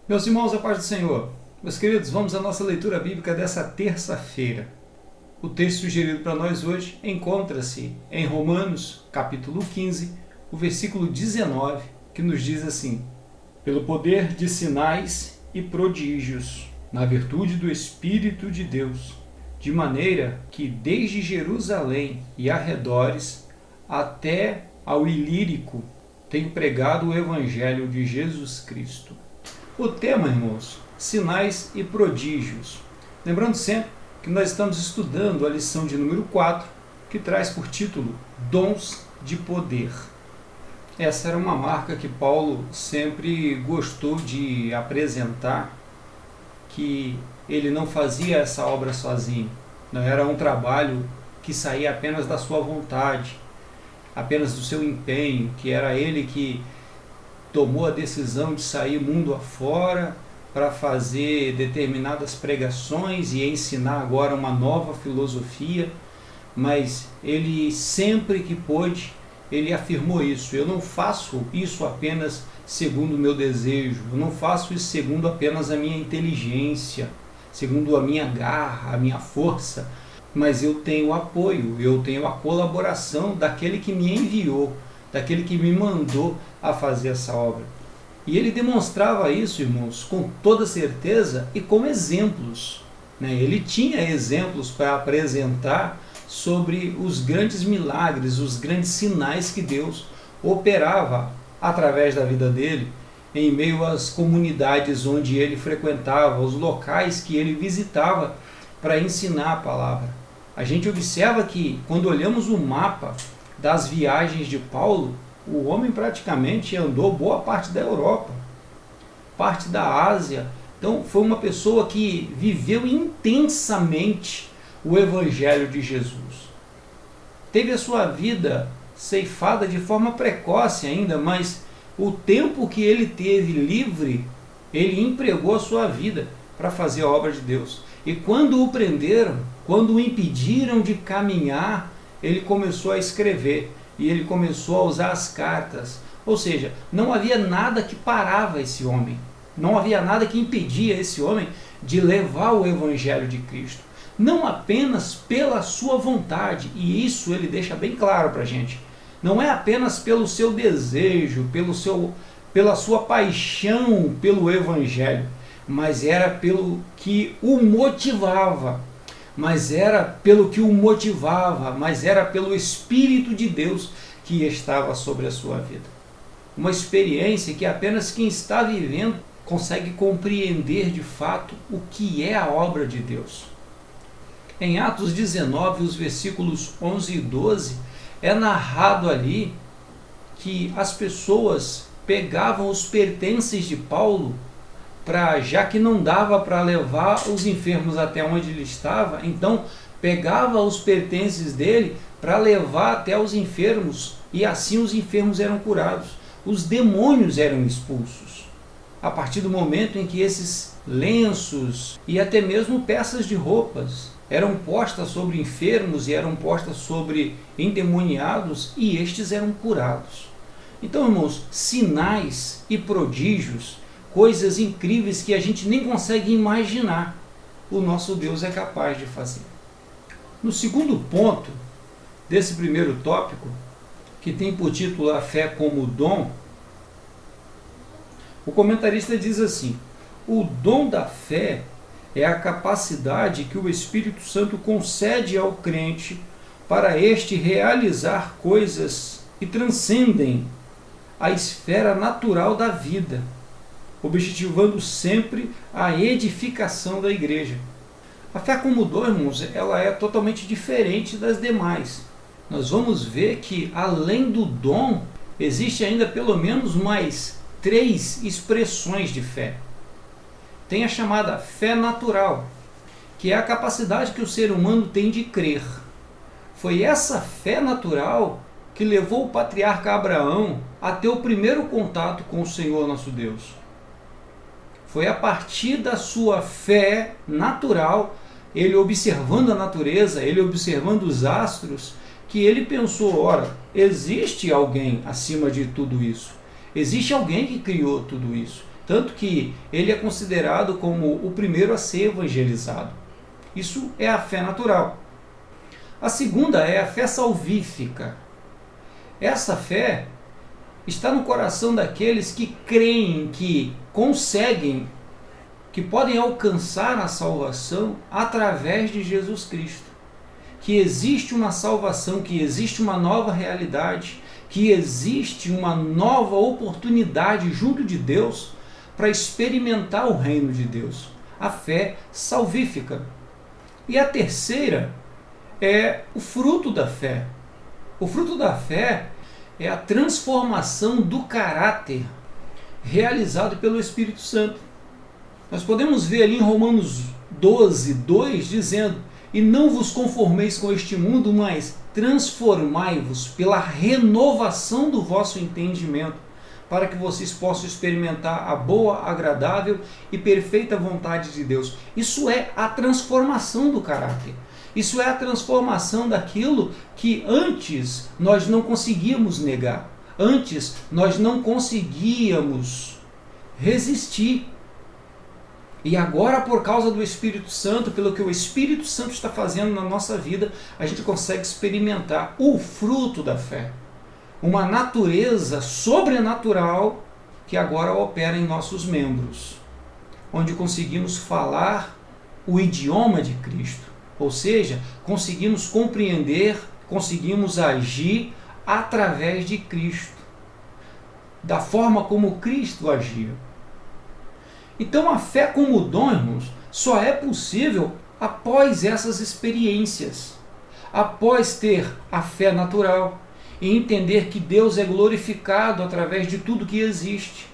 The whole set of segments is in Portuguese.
Meus irmãos, a paz do Senhor. Meus queridos, vamos à nossa leitura bíblica dessa terça-feira. O texto sugerido para nós hoje encontra-se em Romanos, capítulo 15, o versículo 19, que nos diz assim: pelo poder de sinais e prodígios, na virtude do Espírito de Deus, de maneira que desde Jerusalém e arredores até ao Ilírico tenho pregado o Evangelho de Jesus Cristo. O tema, irmãos, sinais e prodígios. Lembrando sempre que nós estamos estudando a lição de número 4, que traz por título Dons de Poder. Essa era uma marca que Paulo sempre gostou de apresentar, que ele não fazia essa obra sozinho. Não era um trabalho que saía apenas da sua vontade, apenas do seu empenho, que era ele que tomou a decisão de sair mundo afora para fazer determinadas pregações e ensinar agora uma nova filosofia, mas ele sempre que pôde, ele afirmou isso: eu não faço isso apenas segundo o meu desejo, eu não faço isso segundo apenas a minha inteligência, segundo a minha garra, a minha força, mas eu tenho o apoio, eu tenho a colaboração daquele que me enviou, daquele que me mandou a fazer essa obra. E ele demonstrava isso, irmãos, com toda certeza e com exemplos. Ele tinha exemplos para apresentar sobre os grandes milagres, os grandes sinais que Deus operava através da vida dele, em meio às comunidades onde ele frequentava, os locais que ele visitava para ensinar a palavra. A gente observa que, quando olhamos o mapa das viagens de Paulo, o homem praticamente andou boa parte da Europa, parte da Ásia. Então foi uma pessoa que viveu intensamente o Evangelho de Jesus. Teve a sua vida ceifada de forma precoce ainda, mas o tempo que ele teve livre, ele empregou a sua vida para fazer a obra de Deus. E quando o prenderam, quando o impediram de caminhar, ele começou a escrever e ele começou a usar as cartas. Ou seja, não havia nada que parava esse homem, não havia nada que impedia esse homem de levar o Evangelho de Cristo. Não apenas pela sua vontade, e isso ele deixa bem claro para a gente. Não é apenas pelo seu desejo, pela sua paixão pelo Evangelho, mas era pelo que o motivava. Mas era pelo Espírito de Deus que estava sobre a sua vida. Uma experiência que apenas quem está vivendo consegue compreender de fato o que é a obra de Deus. Em Atos 19, os versículos 11 e 12, é narrado ali que as pessoas pegavam os pertences de Paulo, já que não dava para levar os enfermos até onde ele estava, então pegava os pertences dele para levar até os enfermos, e assim os enfermos eram curados, os demônios eram expulsos. A partir do momento em que esses lenços e até mesmo peças de roupas eram postas sobre enfermos e eram postas sobre endemoniados, e estes eram curados. Então, irmãos, sinais e prodígios, coisas incríveis que a gente nem consegue imaginar, o nosso Deus é capaz de fazer. No segundo ponto desse primeiro tópico, que tem por título a fé como dom, o comentarista diz assim: o dom da fé é a capacidade que o Espírito Santo concede ao crente para este realizar coisas que transcendem a esfera natural da vida, objetivando sempre a edificação da igreja. A fé como dom, irmãos, ela é totalmente diferente das demais. Nós vamos ver que, além do dom, existe ainda pelo menos mais 3 expressões de fé. Tem a chamada fé natural, que é a capacidade que o ser humano tem de crer. Foi essa fé natural que levou o patriarca Abraão a ter o primeiro contato com o Senhor nosso Deus. Foi a partir da sua fé natural, ele observando a natureza, ele observando os astros, que ele pensou: ora, existe alguém acima de tudo isso. Existe alguém que criou tudo isso. tanto que ele é considerado como o primeiro a ser evangelizado. Isso é a fé natural. A segunda é a fé salvífica. Essa fé está no coração daqueles que creem que conseguem, que podem alcançar a salvação através de Jesus Cristo. Que existe uma salvação, que existe uma nova realidade, que existe uma nova oportunidade junto de Deus para experimentar o reino de Deus. A fé salvífica. E a terceira é o fruto da fé. O fruto da fé é a transformação do caráter realizado pelo Espírito Santo. Nós podemos ver ali em Romanos 12, 2, dizendo: e não vos conformeis com este mundo, mas transformai-vos pela renovação do vosso entendimento, para que vocês possam experimentar a boa, agradável e perfeita vontade de Deus. Isso é a transformação do caráter. Isso é a transformação daquilo que antes nós não conseguíamos negar. Antes nós não conseguíamos resistir. E agora, por causa do Espírito Santo, pelo que o Espírito Santo está fazendo na nossa vida, a gente consegue experimentar o fruto da fé. Uma natureza sobrenatural que agora opera em nossos membros, onde conseguimos falar o idioma de Cristo. Ou seja, conseguimos compreender, conseguimos agir através de Cristo, da forma como Cristo agia. Então a fé como dom, irmãos, só é possível após essas experiências, após ter a fé natural e entender que Deus é glorificado através de tudo que existe,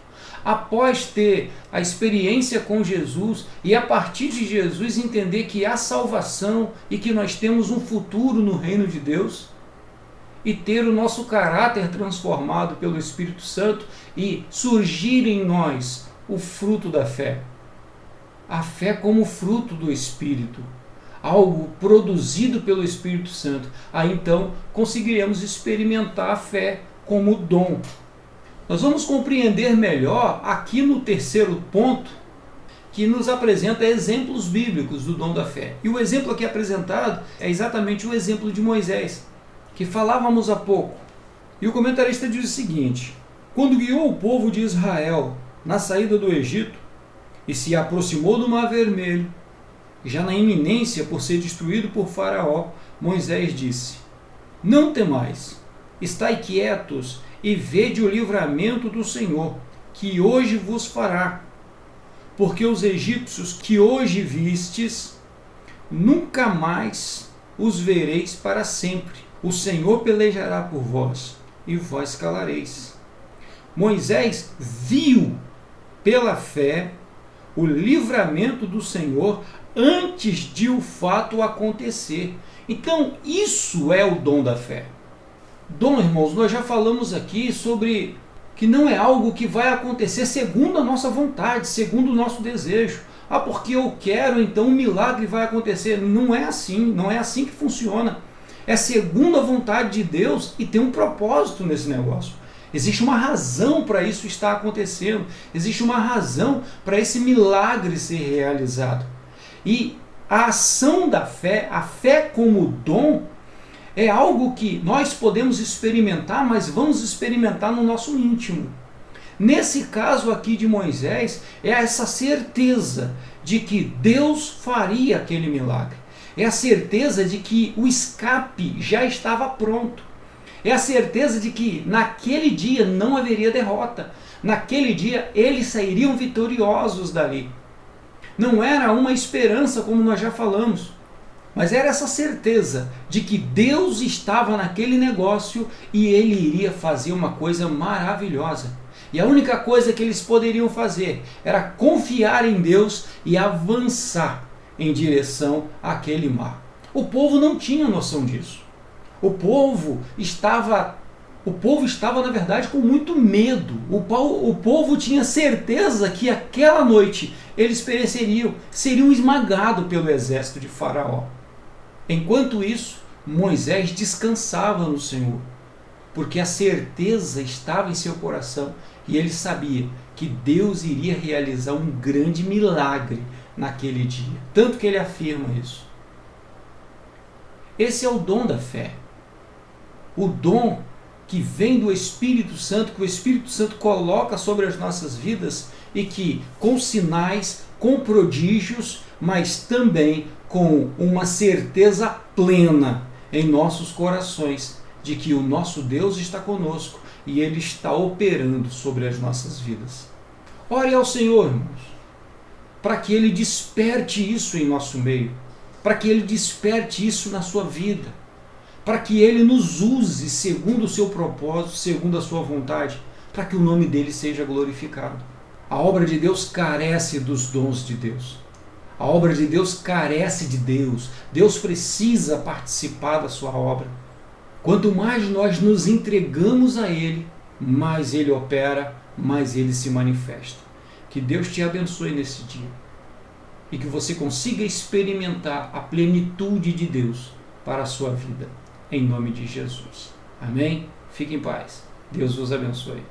após ter a experiência com Jesus e a partir de Jesus entender que há salvação e que nós temos um futuro no reino de Deus, e ter o nosso caráter transformado pelo Espírito Santo e surgir em nós o fruto da fé. A fé como fruto do Espírito, algo produzido pelo Espírito Santo. Aí então conseguiremos experimentar a fé como dom. Nós vamos compreender melhor aqui no terceiro ponto, que nos apresenta exemplos bíblicos do dom da fé. E o exemplo aqui apresentado é exatamente o exemplo de Moisés, que falávamos há pouco. E o comentarista diz o seguinte: quando guiou o povo de Israel na saída do Egito e se aproximou do Mar Vermelho, já na iminência por ser destruído por Faraó, Moisés disse: não temais, estai quietos e vede o livramento do Senhor, que hoje vos fará. Porque os egípcios que hoje vistes, nunca mais os vereis para sempre. O Senhor pelejará por vós, e vós calareis. Moisés viu pela fé o livramento do Senhor antes de o fato acontecer. Então, isso é o dom da fé. Dom, irmãos, nós já falamos aqui sobre que não é algo que vai acontecer segundo a nossa vontade, segundo o nosso desejo. Ah, porque eu quero, então um milagre vai acontecer. Não é assim, não é assim que funciona. É segundo a vontade de Deus e tem um propósito nesse negócio. Existe uma razão para isso estar acontecendo. Existe uma razão para esse milagre ser realizado. E a ação da fé, a fé como dom, é algo que nós podemos experimentar, mas vamos experimentar no nosso íntimo. Nesse caso aqui de Moisés, é essa certeza de que Deus faria aquele milagre. É a certeza de que o escape já estava pronto. É a certeza de que naquele dia não haveria derrota. Naquele dia eles sairiam vitoriosos dali. Não era uma esperança, como nós já falamos, mas era essa certeza de que Deus estava naquele negócio e Ele iria fazer uma coisa maravilhosa. E a única coisa que eles poderiam fazer era confiar em Deus e avançar em direção àquele mar. O povo não tinha noção disso. O povo estava, na verdade, com muito medo. O povo tinha certeza que aquela noite eles pereceriam, seriam esmagados pelo exército de Faraó. Enquanto isso, Moisés descansava no Senhor. porque a certeza estava em seu coração e ele sabia que Deus iria realizar um grande milagre naquele dia. Tanto que ele afirma isso. Esse é o dom da fé. O dom que vem do Espírito Santo, que o Espírito Santo coloca sobre as nossas vidas e que, com sinais, com prodígios, mas também com uma certeza plena em nossos corações de que o nosso Deus está conosco e Ele está operando sobre as nossas vidas. Ore ao Senhor, irmãos, para que Ele desperte isso em nosso meio, para que Ele desperte isso na sua vida, para que Ele nos use segundo o seu propósito, segundo a sua vontade, para que o nome dEle seja glorificado. A obra de Deus carece dos dons de Deus. A obra de Deus carece de Deus. Deus precisa participar da sua obra. Quanto mais nós nos entregamos a Ele, mais Ele opera, mais Ele se manifesta. Que Deus te abençoe nesse dia e que você consiga experimentar a plenitude de Deus para a sua vida. Em nome de Jesus. Amém? Fique em paz. Deus vos abençoe.